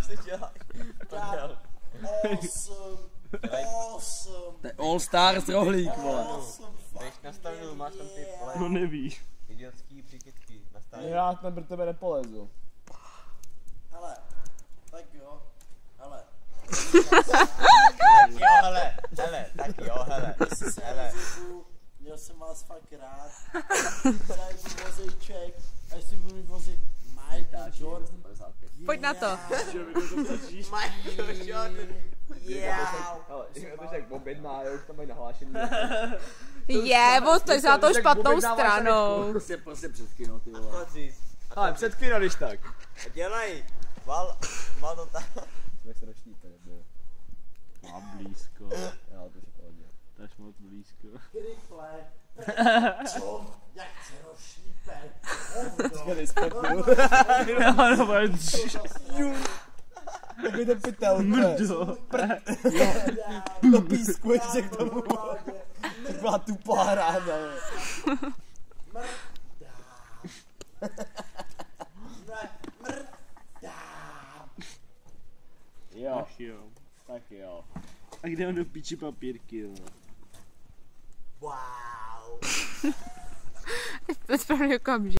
Co si děláš? To je All Stars rohlík, vole. Když nastavil, máš tam ty pole. No nevíš. Idiotský příkytky. Nastavil. Já tam pro tebe nepolezu. Hele, tak jo, hele. Tak jo, hele. Měl jsem vás fakt rád. Tady budu vozejček, až si budu vozit Michael Jordan. Pojď na to. Michael Jordan. Ale to jak objedná, já už tam mají nahlášený. To je za tou špatnou stranou. Prostě předkino, ty vole. Ale předkino, když tak. Dělej. Mal to tam. Tak se roštíte, nebo? Mám blízko. Já to si pohodě. To je moc blízko. Krychle. Co? Jak se rozšípe? Skvělý spekul. Takový ten pytel, Mrdo. do písku ještě k tomu. Taková tupá ráda, jo. Jo, Ach jo. tak jo. A kde on do píči papírky, jo? Wow. To je správný okamžik.